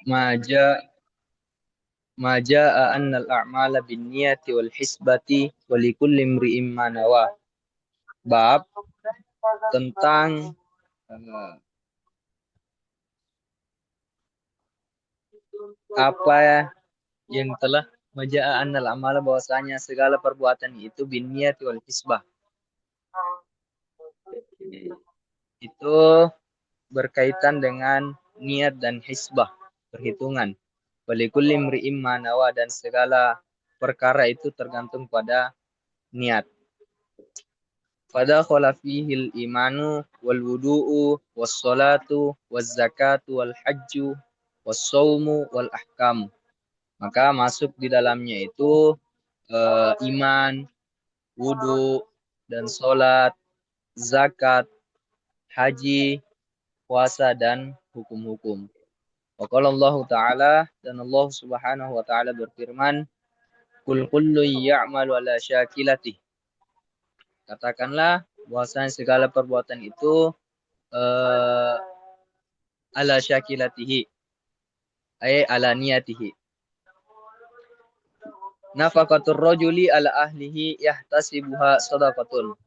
maja maja annal a'mala binniyati wal hisbati wa likulli imri'in ma nawa. Bab tentang eh, apa yang telah maja annal a'mala, bahwasanya segala perbuatan itu binniyati wal hisbah. Itu berkaitan dengan niat dan hisbah, perhitungan. Walikul imri'im manawa, dan segala perkara itu tergantung pada niat. Pada khilafihil imanu wal wudu'u was salatu was zakatu wal hajju was saumu wal ahkamu. Maka masuk di dalamnya itu iman, wudu, dan salat, zakat, haji, puasa, dan hukum-hukum. Wa qala Allah Ta'ala, dan Allah Subhanahu wa taala berfirman, "Qul kullu ya'malu ala syakilatihi." Katakanlah bahwasanya segala perbuatan itu eh, ala syakilatihi, ay ala niyatihi. Nafaqatur rajuli ala ahlihi yahtasibuha shadaqatun.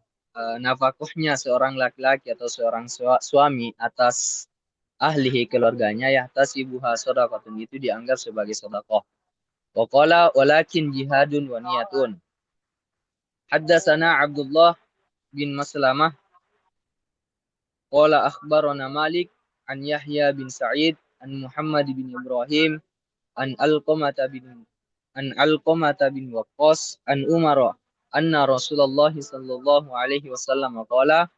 Nafkahnya seorang laki-laki atau seorang suami atas ahlihi, keluarganya, yahtasibuha shadaqatun, itu dianggap sebagai sedekah. Wa qala walakin jihadun wa niyatun. Haddatsana Abdullah bin Maslamah qala akhbarana Malik an Yahya bin Sa'id an Muhammad bin Ibrahim an Alqamata bin Waqqas an Umar anna Rasulullah sallallahu alaihi wasallam qala,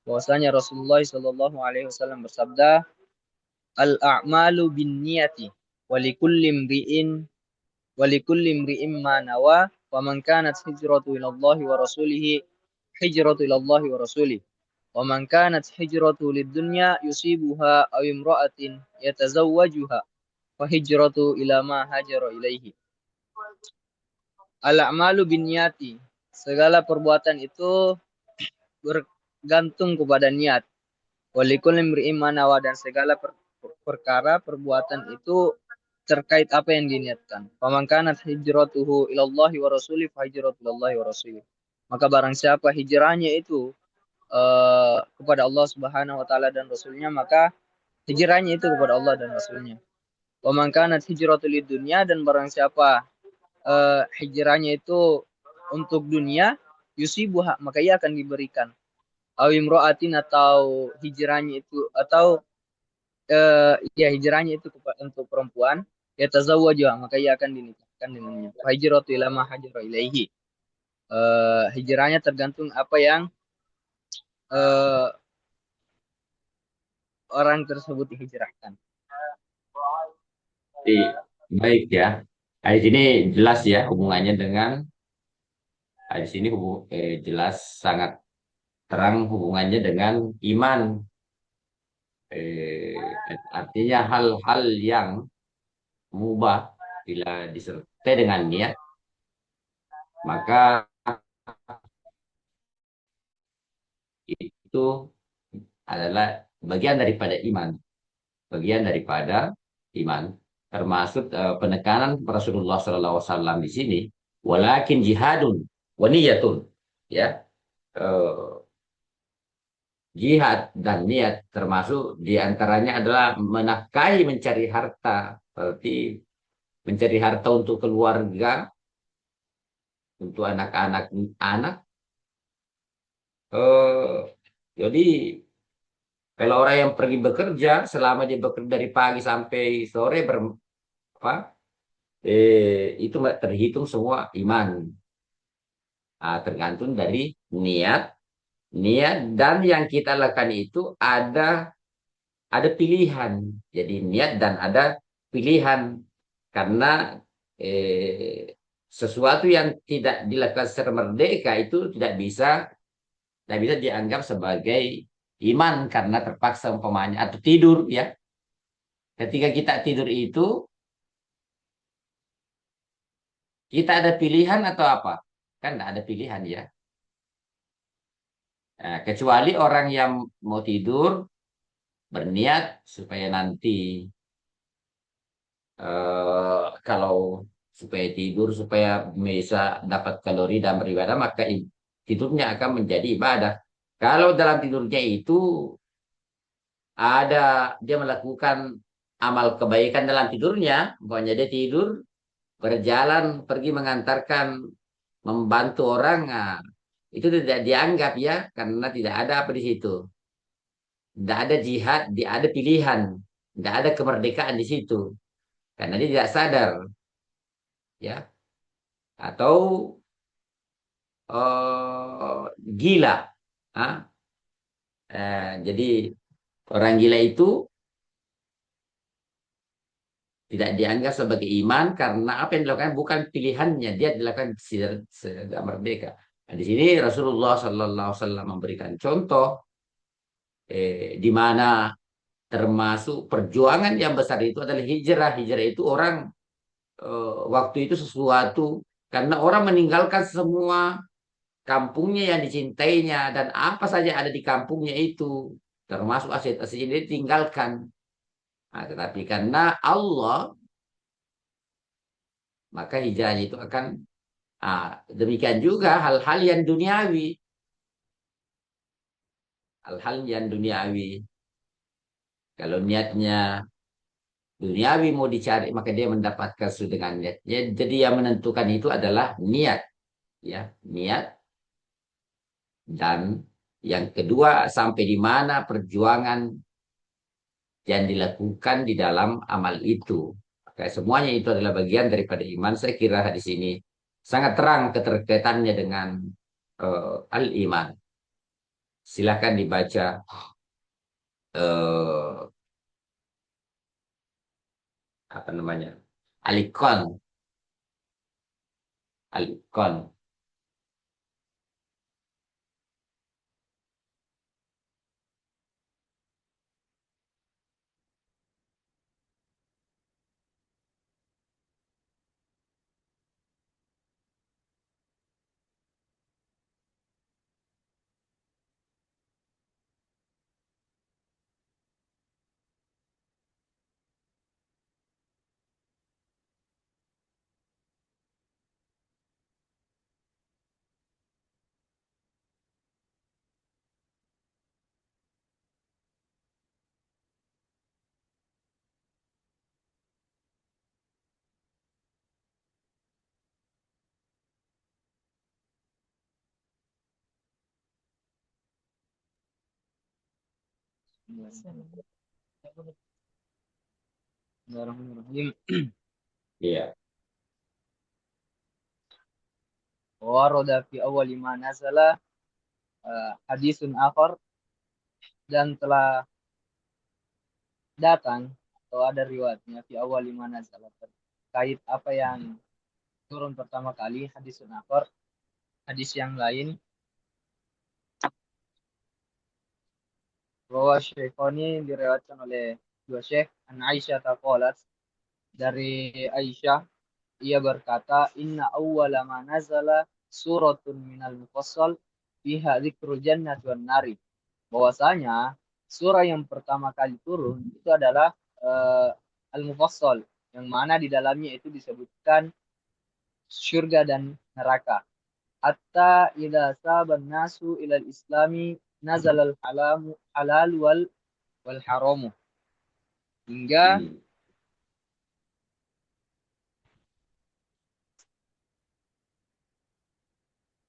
bahwasanya Rasulullah sallallahu alaihi wasallam bersabda, al a'malu binniyati walikulli imri'in ma nawa, wa man kanat hijratu ila Allah wa rasulihi hijratu ila Allah wa rasulihi, wa man kanat hijratu lid dunya yusibuha aw imra'atin yatazawwajuha fa hijratu ila ma hajara ilaihi. Al-a'malu binniyati, segala perbuatan itu bergantung kepada niat. Walikul imri'in ma nawa, dan segala perkara perbuatan itu terkait apa yang diniatkan. Faman kanat hijratuhu ilallahi wa rasulih fa hijratu ilallahi wa rasulih. Maka barang siapa hijrahnya itu kepada Allah Subhanahu wa taala dan Rasulnya, maka hijrahnya itu kepada Allah dan Rasulnya. Wa man kanat hijratul dunya, dan barang siapa hijrahnya itu untuk dunia, yusibuha, maka ia akan diberikan. Aw imra'atin, atau hijrahnya itu, atau ya hijrahnya itu untuk perempuan, ya tazawwaju, maka ia akan dinikahkan dengannya. Hijratu ila ma hajara ilaihi. Hijrahnya tergantung apa yang uh, orang tersebut dihijrahkan. Baik ya. Nah, di sini jelas ya hubungannya dengan di sini jelas sangat terang hubungannya dengan iman. Artinya hal-hal yang mubah bila disertai dengan niat, maka itu adalah bagian daripada iman, bagian daripada iman. Termasuk penekanan Rasulullah SAW di sini, walakin jihadun waniyatun, ya. Eh, Jihad dan niat termasuk diantaranya adalah menafkahi, mencari harta, berarti mencari harta untuk keluarga, untuk anak-anak anak. Eh, jadi kalau orang yang pergi bekerja, selama dia bekerja dari pagi sampai sore apa, itu terhitung semua iman. Tergantung dari niat, niat dan yang kita lakukan itu ada pilihan. Jadi niat dan ada pilihan, karena eh, sesuatu yang tidak dilakukan secara merdeka itu tidak bisa dianggap sebagai iman karena terpaksa umpamanya atau tidur ya. Ketika kita tidur itu kita ada pilihan atau apa? Kan tidak ada pilihan ya. Nah, kecuali orang yang mau tidur berniat supaya nanti Kalau supaya tidur, supaya bisa dapat kalori dan beribadah, maka tidurnya akan menjadi ibadah. Kalau dalam tidurnya itu ada dia melakukan amal kebaikan dalam tidurnya, pokoknya dia tidur, berjalan, pergi mengantarkan, membantu orang, nah, itu tidak dianggap ya, karena tidak ada apa di situ. Tidak ada jihad, tidak ada pilihan, tidak ada kemerdekaan di situ, karena dia tidak sadar, ya. Atau gila. Ah, jadi orang gila itu tidak dianggap sebagai iman karena apa yang dilakukan bukan pilihannya, dia dilakukan sedang merdeka. Nah, di sini Rasulullah Sallallahu Alaihi Wasallam memberikan contoh di mana termasuk perjuangan yang besar itu adalah hijrah. Hijrah itu orang waktu itu sesuatu karena orang meninggalkan semua kampungnya yang dicintainya dan apa saja ada di kampungnya itu termasuk aset-aset ini ditinggalkan. Nah, tetapi karena Allah maka hijrahnya itu akan demikian juga hal-hal yang duniawi, hal-hal yang duniawi. Kalau niatnya duniawi mau dicari maka dia mendapatkan sesuai dengan niatnya. Jadi yang menentukan itu adalah niat, ya, niat. Dan yang kedua sampai di mana perjuangan yang dilakukan di dalam amal itu. Maka semuanya itu adalah bagian daripada iman. Saya kira di sini sangat terang keterkaitannya dengan al-iman. Silakan dibaca eh, apa namanya, Alikon, Alikon. Bismillahirrahmanirrahim. Iya, Waroda fi awal ma nazala hadisun akhar, dan telah datang atau ada riwayatnya fi awal ma nazala terkait apa yang turun pertama kali, hadisun akhar, hadis yang lain. Bahwa Syekhoni diriwayatkan oleh dua syekh an Aisyah taqalat, dari Aisyah ia berkata, inna awwala ma nazala suratun minal mufassal fiha dzikrul jannati wan nari. Bahwasanya surah yang pertama kali turun itu adalah Al-Mufassal, yang mana di dalamnya itu disebutkan surga dan neraka. Hatta idza saban nasu ilal islami nazal al halamu halal wal haramu. Hingga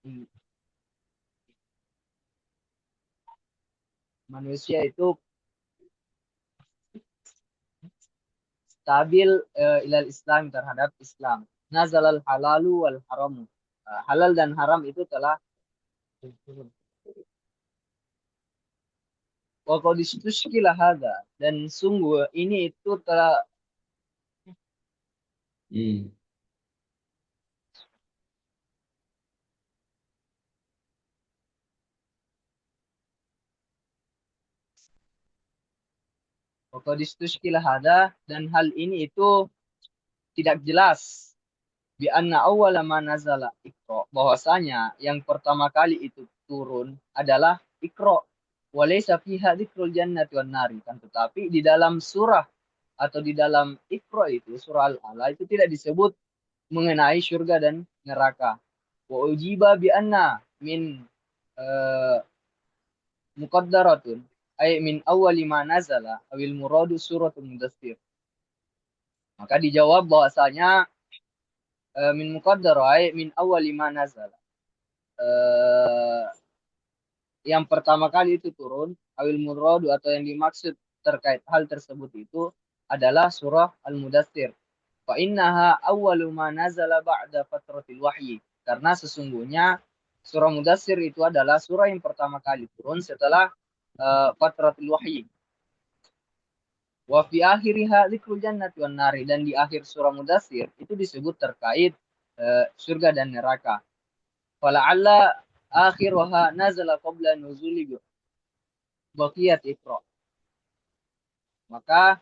hmm. manusia itu stabil ilal Islam, terhadap Islam. Nazalal halalu wal haramu. Halal dan haram itu telah waqadistushkila hadza, dan sungguh ini itu telah Hmm. waqadistushkila hadza, dan hal ini itu tidak jelas. Bi anna awwala ma nazala Iqra, bahwasanya yang pertama kali itu turun adalah Iqra. Walaysa fiha dzikrul jannati wan nari, kan, tetapi di dalam surah atau di dalam Iqra itu surah Al-Ala itu tidak disebut mengenai surga dan neraka. Wa ujiba bi anna min uh, muqaddaratun ay min awwali ma nazala awil muradu suratul mudaththir. Maka dijawab bahwasanya min muqaddara ay min awwali ma nazala. Uh, yang pertama kali itu turun awil muradu atau yang dimaksud terkait hal tersebut itu adalah surah Al-Mudaththir. Fa innaha awwalu ma nazala ba'da fatratil wahyi. Karena sesungguhnya surah Mudaththir itu adalah surah yang pertama kali turun setelah fatratil wahyi. Wa fi akhiriha dzikrul jannati wan nari, dan di akhir surah Mudaththir itu disebut terkait surga dan neraka. Fala'alla akhiruha nazala qabla nuzuli baqiyat Iqra. Maka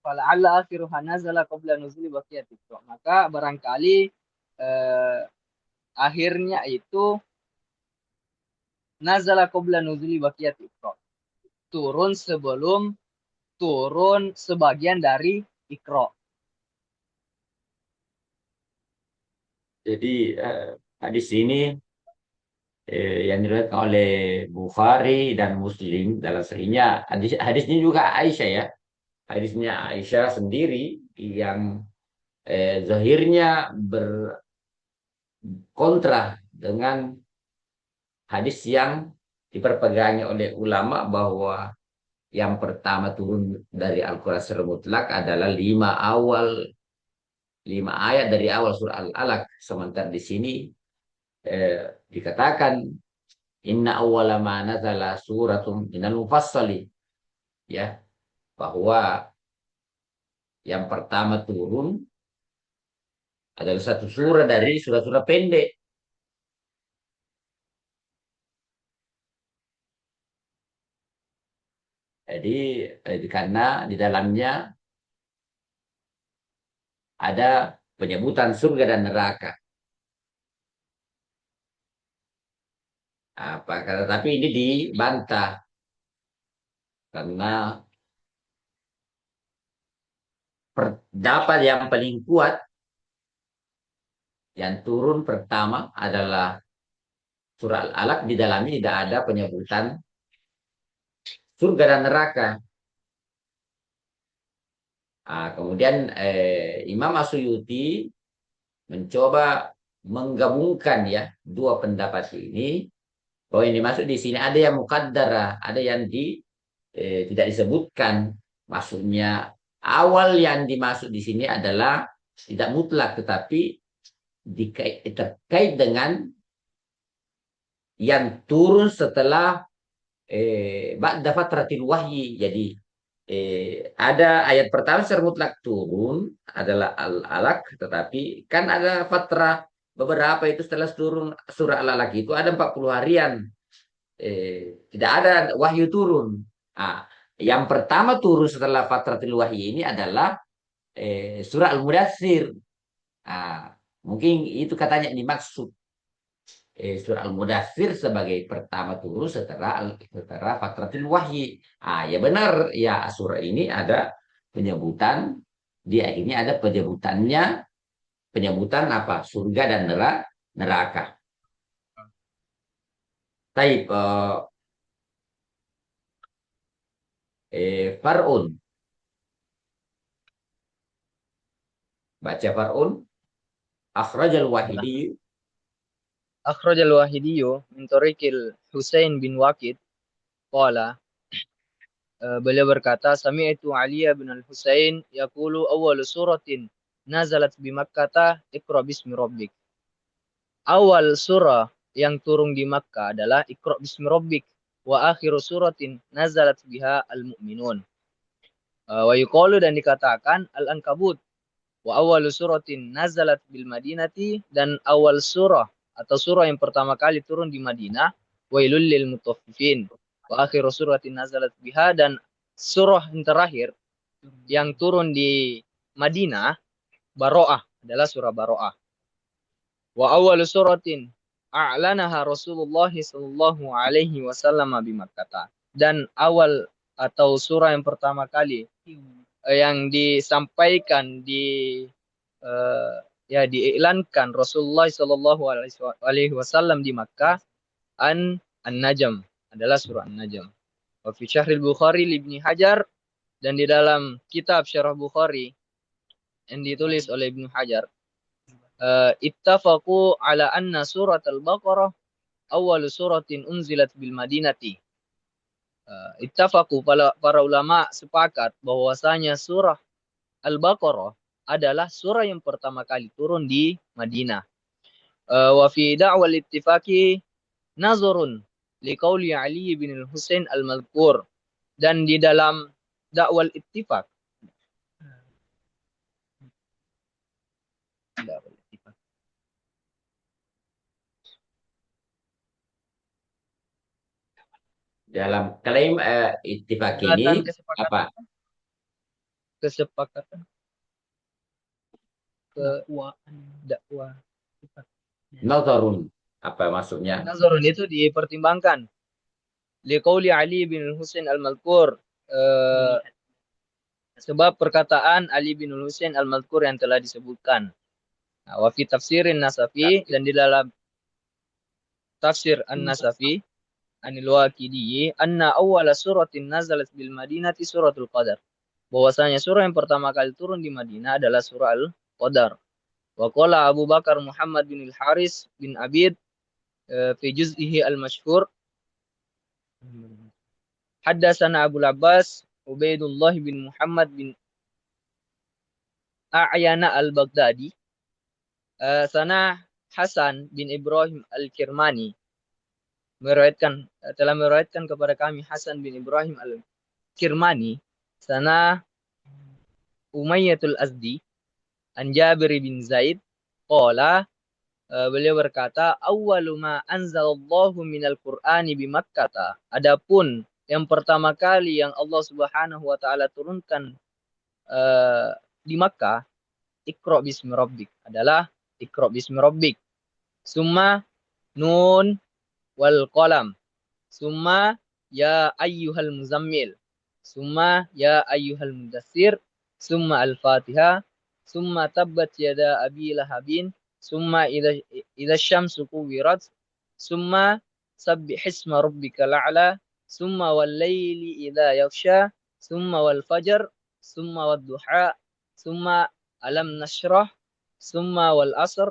fala'alla akhiruha nazala qabla nuzuli baqiyat Iqra. Maka barangkali akhirnya itu nazala qabla nuzuli baqiyat Iqra. Turun sebelum turun sebagian dari Iqra. Jadi hadis ini yang diriwayatkan oleh Bukhari dan Muslim dalam sahihnya, hadisnya juga Aisyah ya. Hadisnya Aisyah sendiri yang zahirnya berkontra dengan hadis yang diperpegangi oleh ulama bahwa yang pertama turun dari Al-Quran secara mutlak adalah 5 ayat dari awal surah Al-Alaq. Sementara di sini dikatakan inna awwala ma nazala suratum minal mufassali, ya, bahwa yang pertama turun adalah satu surah dari surah-surah pendek. Jadi karena di dalamnya ada penyebutan surga dan neraka. Tapi ini dibantah karena pendapat yang paling kuat yang turun pertama adalah surah Al-Alaq, di dalamnya tidak ada penyebutan surga dan neraka. Kemudian Imam As-Suyuti mencoba menggabungkan ya dua pendapat ini, bahwa yang dimaksud di sini ada yang muqaddara, ada yang tidak disebutkan. Maksudnya awal yang dimaksud di sini adalah tidak mutlak, tetapi terkait dengan yang turun setelah ba'da fatratil wahyi. Jadi ada ayat pertama secara mutlak turun adalah Al-Alaq, tetapi kan ada fatrah beberapa itu setelah turun surah Al-Alaq itu ada 40 harian tidak ada wahyu turun. Yang pertama turun setelah fatratil wahyi ini adalah surah Al-Mudaththir. Mungkin itu katanya dimaksud surah Al-Mudaththir sebagai pertama turun setelah fatratil wahyi. Ya benar ya, surah ini ada penyebutan, di akhirnya ada penyebutan apa? Surga dan neraka. Taib Far'un. Baca Far'un. Akhrajal Wahidi. Akhrajal Wahidiyyu min tariqil Husain bin Waqid qala, beliau berkata, sami'tu Ali bin Al-Husain yaqulu awal suratin nazalat bi Makkah Iqra bismi rabbik. Awal surah yang turun di Makkah adalah Iqra bismi rabbik, wa akhiru suratin nazalat biha al-mu'minun. Wa yuqalu, dan dikatakan Al-Ankabut. Wa awal suratin nazalat bil Madinati, dan awal surah atau surah yang pertama kali turun di Madinah wailul lil mutaffifin. Wa akhiru suratin nazalat biha, dan surah yang terakhir yang turun di Madinah Baro'ah adalah surah Baro'ah. Wa awal suratin a'lanaha Rasulullah sallallahu alaihi wasallam bi Makkah. Dan awal atau surah yang pertama kali yang disampaikan eh, diiklankan Rasulullah sallallahu alaihi wasallam di Makkah An-Najm adalah surah An-Najm. Wa fi Syahril Bukhari Ibnu Hajar, dan di dalam kitab Syarah Bukhari yang ditulis oleh Ibnu Hajar, ittafaqu ala anna surat al-Baqarah awal suratin unzilat bil Madinati. Ittafaqu, para ulama sepakat bahwasanya surah Al-Baqarah adalah surah yang pertama kali turun di Madinah. Wa fi da'wal ittifaqi nazarun liqauli Ali bin Husain al-Madhkur, dan di dalam dakwal ittifaq Dalam klaim ittifaq perkataan ini kesepakatan apa? kesepakatan ke dakwah Nazarun. Apa maksudnya? nazarun itu dipertimbangkan liqauli Ali bin Husain al-Madhkur, sebab perkataan Ali bin Husain al-Madhkur yang telah disebutkan. Nah, wa fi tafsirin Nasafi, dan di dalam tafsir An-Nasafi anil Waqidi anna awwala suratin nazalat bil Madinati suratul Qadar, bahwasanya surah yang pertama kali turun di Madinah adalah surah Al-Qadar. Wa qala Abu Bakar Muhammad bin Al-Haris bin Abid fi juz'ihi al-masyhur, haddatsana Abu Abbas Ubaidullah bin Muhammad bin A'yana al-Baghdadi, sana Hasan bin Ibrahim al-Kirmani telah meriwayatkan kepada kami Hasan bin Ibrahim al-Kirmani, sana Umayyatul Azdi an Jabir bin Zaid qala, beliau berkata, awwalu ma anzalallahu minal Qur'ani bi Makkah. Adapun yang pertama kali yang Allah Subhanahu wa taala turunkan di Makkah, Iqra bismi rabbik, adalah Iqra bismi rabbik. Summa nun wal qalam. Summa ya ayyuhal muzammil. Summa ya ayyuhal mudassir. Summa al-Fatihah. Summa tabbat yada abi lahabin. Summa idza syamsu kuwirat. Summa sabbih isma rabbikal a'la. Summa wal laili idza yaghsha. Summa wal fajr. Summa wad duha. Summa alam nashrah. Summa wal asr.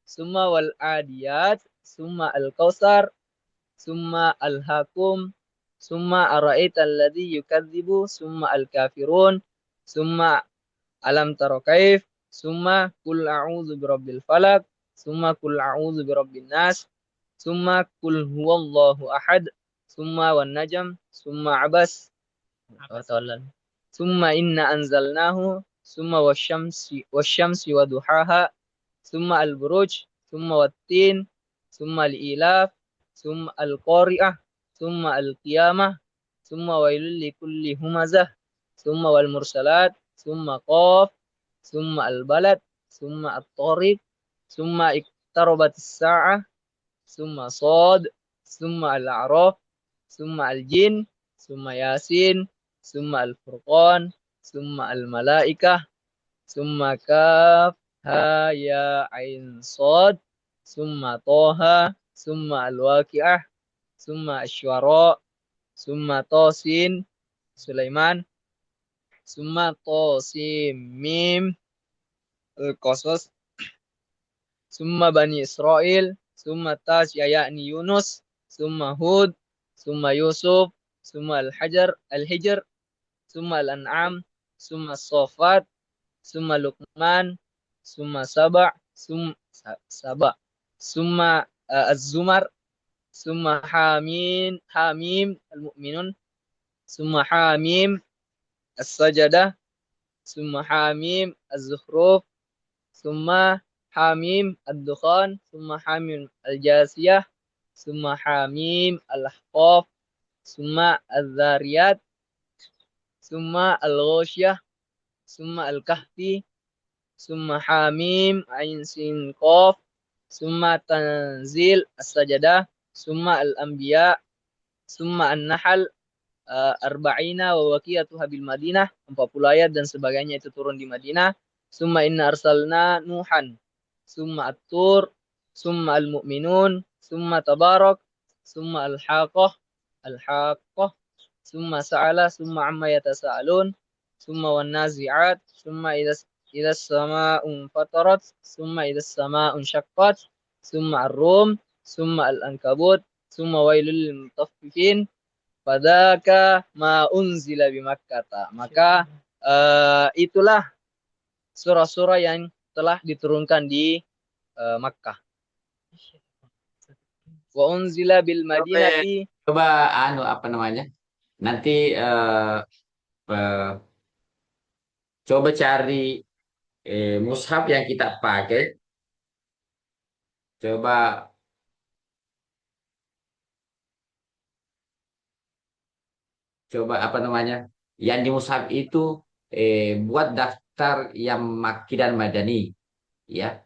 Summa wal adiyat. Summa al kausar. Summa al-hakum. Summa ara'aita alladhi yukadzibu. Summa al-kafirun. Summa alam tara kaif. Summa kul a'udzu birabbil falaq. Summa kul a'udzu birabbin nas. Summa kul huwallahu ahad. Summa wan najm. Summa abas. Summa inna anzalnahu. Summa wasyamsi wa duhaha. Summa al-buruj. Summa wattin. Summa al-ilaf. Summa al-qari'ah. Summa al-qiyamah. Summa wailul likulli humazah. Summa wal mursalat. Summa qaf. Summa al-balad. Summa at-tariq. Summa iqtarabatis sa'ah. Summa sad. Summa al-a'raf. Summa al-jin. Summa yasin. Summa al-furqan. Summa al-malaikah. Summa kaf ha ya ain sad. Summa toha. Summa al-waqi'ah. Summa asyara. Summa tosin Sulaiman. Summa tosim mim al-qasas. Summa bani Israel. Summa tas yakni Yunus. Summa Hud. Summa Yusuf. Summa al-Hijr. Summa al-An'am. Summa Sofat. Summa Luqman. Summa Saba. Summa Az-Zumar. Summa Hamim al-Mu'minun. Summa Hamim as-Sajadah. Summa Hamim az-Zukhruf. Summa Hamim ad-Dukhan. Summa Hamim al-Jasiyah. Summa Hamim al-Ahqaf. Summa al-Zariyat. Summa al-Ghoshiyah. Summa al-Kahfi. Summa Hamim Ain Sin Qaf. summa tanzil as-sajadah, summa al-anbiya, summa an-nahl, arba'ina wa waqiyatuha bil Madinah, 40 ayat dan sebagainya itu turun di Madinah. Summa inna arsalna Nuhan, summa at-tur, summa al-mu'minun, summa tabarak, summa al-haqqah, summa sa'ala, summa amma yatasa'alun, summa wan nazi'at, summa idza as-sama'u fatarat, summa idza as-sama'u syaqqat, summa ar-rum, summa al-ankabut, summa wailul lil mutaffifin. Fadaka ma unzila bi Makkah. Maka itulah surah-surah yang telah diturunkan di Makkah. Wa unzila bil Coba, Madinati. coba anu apa namanya? Nanti eh, coba cari mushaf yang kita pakai. Coba coba apa namanya? Yang di mushaf itu buat daftar yang Makki dan Madani, ya.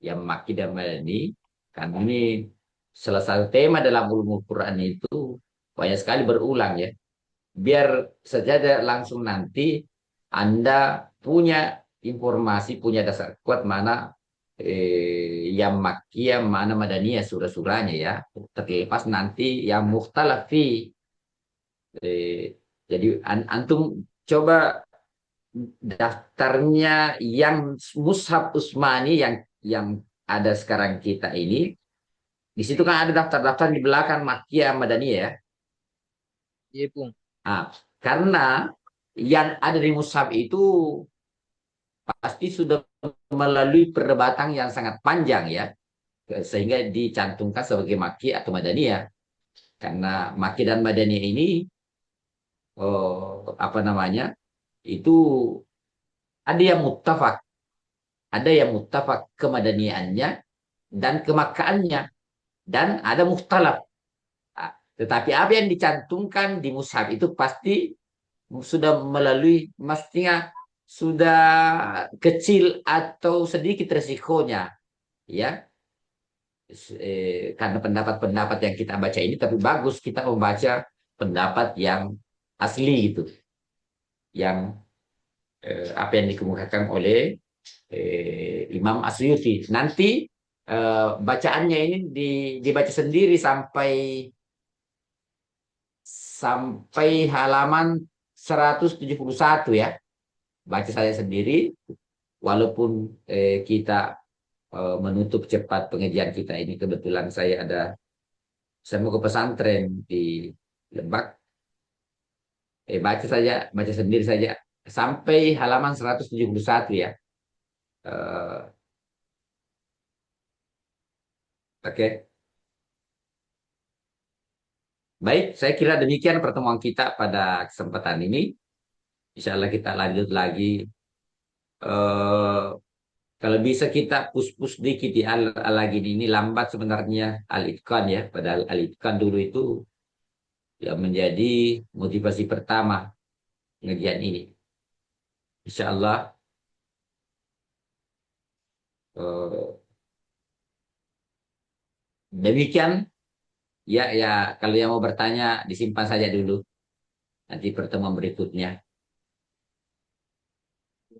Yang Makki dan Madani, karena ini salah satu tema dalam ulumul Quran itu banyak sekali berulang ya. Biar saja langsung nanti Anda punya informasi, punya dasar kuat mana yang Makkiyah, mana Madaniyah surah-surahnya ya. Terlepas nanti yang mukhtalafi. Jadi antum coba daftarnya yang Mushaf Utsmani yang ada sekarang kita ini. Di situ kan ada daftar-daftar di belakang Makkiyah Madaniyah ya. Iya, Pung. Nah, karena yang ada di mushaf itu pasti sudah melalui perdebatan yang sangat panjang ya, sehingga dicantumkan sebagai maki atau madaniyah. Karena maki dan madaniyah ini, apa namanya, itu ada yang muttafaq, ada yang muttafaq kemadaniannya dan kemakaannya, dan ada mukhtalaf. Nah, tetapi apa yang dicantumkan di mushaf itu pasti sudah melalui, mestinya sudah kecil atau sedikit resikonya ya. Karena pendapat-pendapat yang kita baca ini, tapi bagus kita membaca pendapat yang asli gitu, yang apa yang dikemukakan oleh Imam Asyuti. Nanti bacaannya ini dibaca sendiri sampai sampai halaman 171 ya. Baca saya sendiri, walaupun kita menutup cepat pengajian kita ini. Kebetulan saya mau ke pesantren di Lebak. Baca sendiri saja sampai halaman 171 ya. Eh, Oke. Baik, saya kira demikian pertemuan kita pada kesempatan ini. Insya Allah kita lanjut lagi. Eh, Kalau bisa kita push-push dikit di lagi ini lambat sebenarnya Al-Itqan ya. Padahal Al-Itqan dulu itu yang menjadi motivasi pertama pengajian ini. Insya Allah demikian ya, ya, kalau yang mau bertanya disimpan saja dulu nanti pertemuan berikutnya.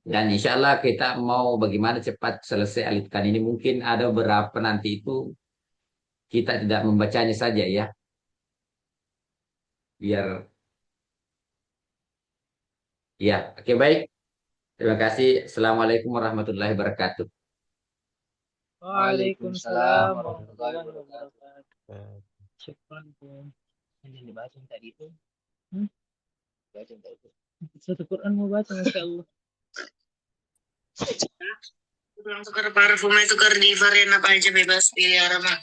Dan insya Allah kita mau bagaimana cepat selesai Al-Itqan ini. Mungkin ada beberapa nanti itu kita tidak membacanya saja ya. Biar ya, oke baik. Terima kasih. Assalamualaikum warahmatullahi wabarakatuh. Waalaikumsalam warahmatullahi wabarakatuh. Syukran, Pung. Yang dibaca tadi itu. Baca tadi itu. Satu Quran mau baca, Masya Allah. Tukar parfum itu tukar di varian apa aja bebas pilih aroma.